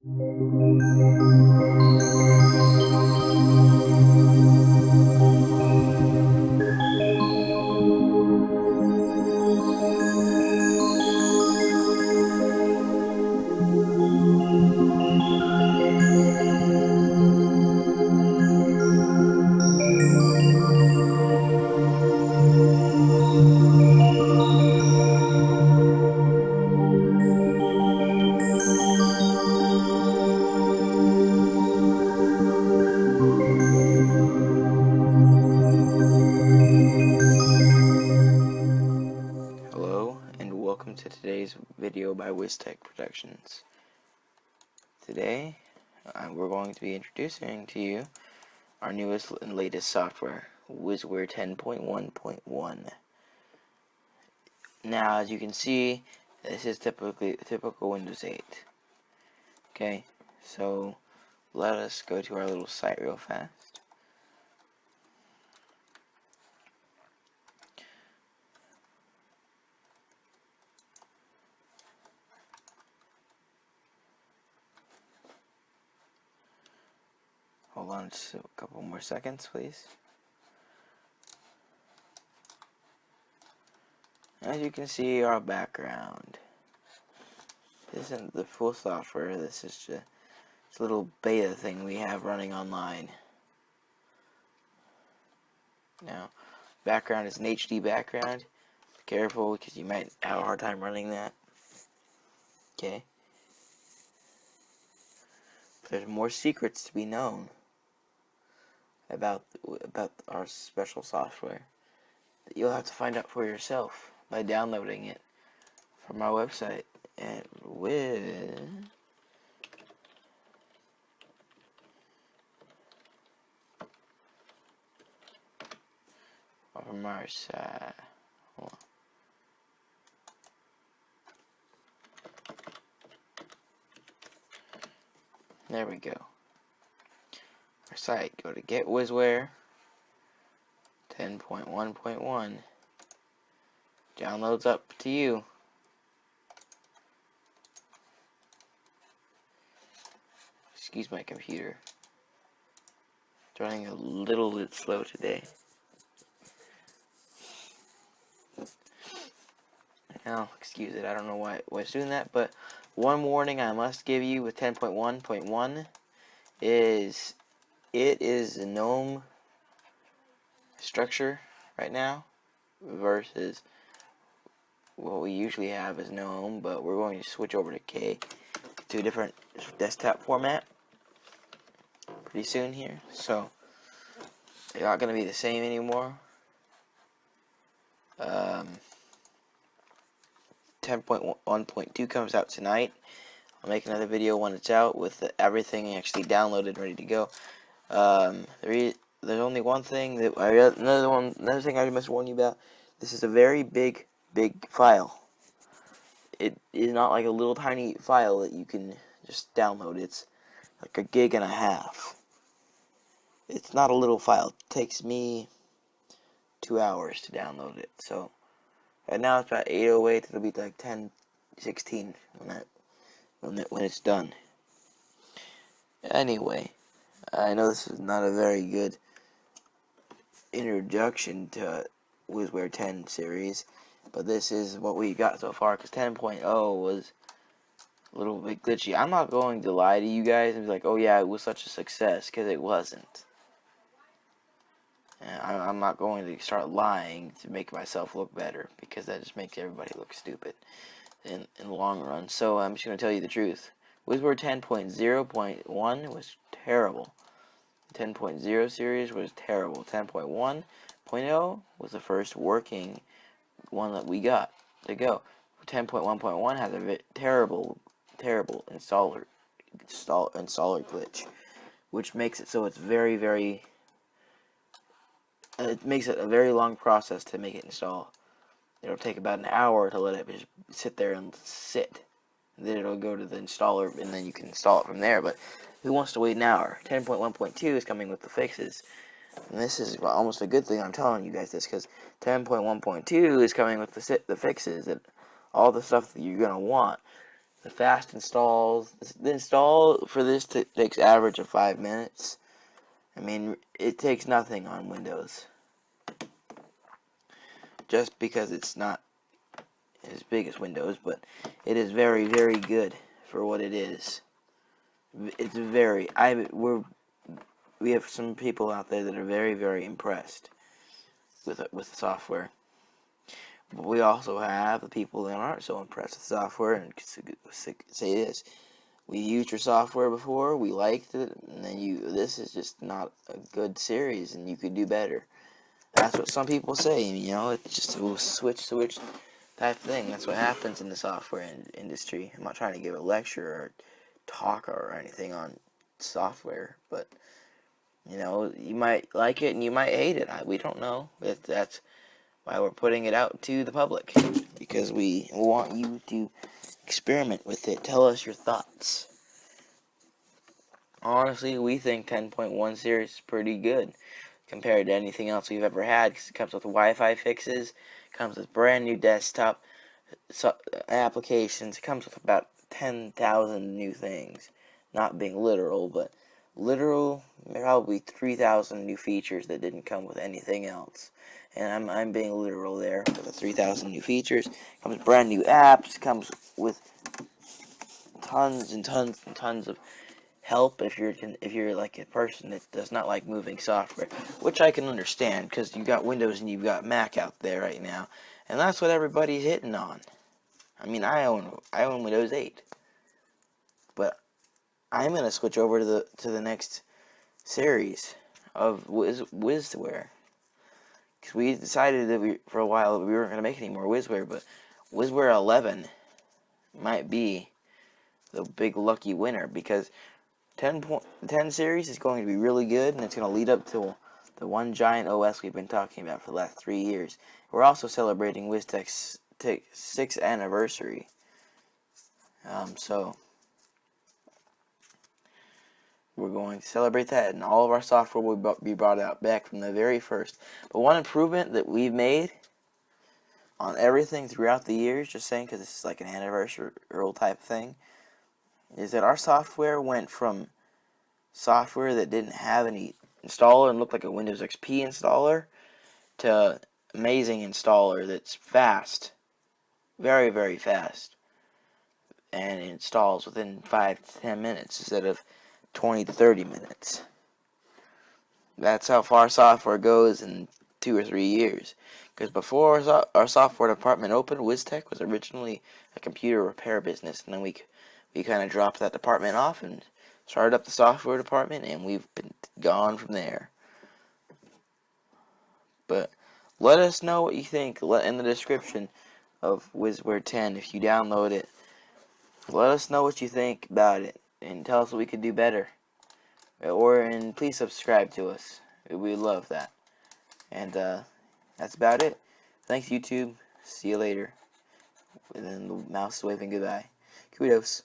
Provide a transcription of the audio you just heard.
Hello and welcome to today's video by WizzTech Productions. Today we're going to be introducing to you our newest and latest software, WizzWare 10.1.1. Now, as you can see, this is typical Windows 8. Okay, so let us go to our little site real fast. Hold on just a couple more seconds, please. As you can see, our background. This isn't the full software. This is just a little beta thing we have running online. Now, background is an HD background. Be careful because you might have a hard time running that. Okay. But there's more secrets to be known about our special software that you'll have to find out for yourself by downloading it from our website at from our side. Hold on. There we go. Our site. Go to Get WizzWare 10.1.1. Downloads up to you. Excuse my computer. It's running a little bit slow today. Now, excuse it. I don't know why it's doing that, but one warning I must give you with 10.1.1 is it is a GNOME structure right now versus what we usually have is GNOME, but we're going to switch over to a different desktop format pretty soon here. So they're not going to be the same anymore. 10.1.2 comes out tonight. I'll make another video when it's out with everything actually downloaded, ready to go. There's only one thing that another thing I must warn you about. This is a very big file. It is not like a little tiny file that you can just download. It's like 1.5 gigs. It's not a little file. It takes me 2 hours to download it. So right now it's about 808. It'll be like 10:16 when it's done. Anyway, I know this is not a very good introduction to WizzWare 10 series, but this is what we got so far, because 10.0 was a little bit glitchy. I'm not going to lie to you guys and be like, oh yeah, it was such a success, because it wasn't. And I'm not going to start lying to make myself look better, because that just makes everybody look stupid in the long run. So I'm just going to tell you the truth. WizzWare 10.0.1 was terrible. 10.0 series was terrible. 10.1.0 was the first working one that we got to go. 10.1.1 has a terrible installer glitch, which makes it so it's it makes it a very long process to make it install. It'll take about an hour to let it just sit there and sit. Then it'll go to the installer, and then you can install it from there. But who wants to wait an hour? 10.1.2 is coming with the fixes. And this is almost a good thing I'm telling you guys this, because 10.1.2 is coming with the fixes and all the stuff that you're going to want. The fast installs. The install for this takes average of 5 minutes. I mean, it takes nothing on Windows. Just because it's not as big as Windows, but it is very, very good for what it is. It's very. We have some people out there that are very, very impressed with the software. But we also have the people that aren't so impressed with software and say this: we used your software before, we liked it, and then this is just not a good series, and you could do better. That's what some people say. You know, it's just a switch type thing. That's what happens in the software industry. I'm not trying to give a lecture or talk or anything on software, but you know, you might like it and you might hate it. We don't know. That's why we're putting it out to the public, because we want you to experiment with it. Tell us your thoughts. Honestly, we think 10.1 series is pretty good compared to anything else we've ever had, because it comes with Wi-Fi fixes, comes with brand new desktop applications, it comes with about 10,000 new things. Not being literal, but literal, probably 3,000 new features that didn't come with anything else. And I'm being literal there with the 3,000 new features. Comes with brand new apps, comes with tons and tons and tons of help if you're like a person that does not like moving software, which I can understand, because you've got Windows and you've got Mac out there right now, and that's what everybody's hitting on. I mean, I own Windows 8, but I'm gonna switch over to the next series of WizzWare, because we decided that for a while that we weren't gonna make any more WizzWare, but WizzWare 11 might be the big lucky winner, because 10 series is going to be really good, and it's going to lead up to the one giant OS we've been talking about for the last 3 years. We're also celebrating WizzTech's 6th anniversary. So we're going to celebrate that, and all of our software will be brought out back from the very first. But one improvement that we've made on everything throughout the years, just saying because this is like an anniversary type thing, is that our software went from software that didn't have any installer and looked like a Windows XP installer to amazing installer that's fast, very, very fast, and it installs within 5 to 10 minutes instead of 20 to 30 minutes. That's how far software goes in 2 or 3 years. Because before our software department opened, WizzTech was originally a computer repair business, and then we kind of dropped that department off and started up the software department, and we've been gone from there. But let us know what you think in the description of WizzWare 10 if you download it. Let us know what you think about it, and tell us what we could do better. And please subscribe to us. We love that. And that's about it. Thanks, YouTube. See you later. And then the mouse is waving goodbye. Kudos.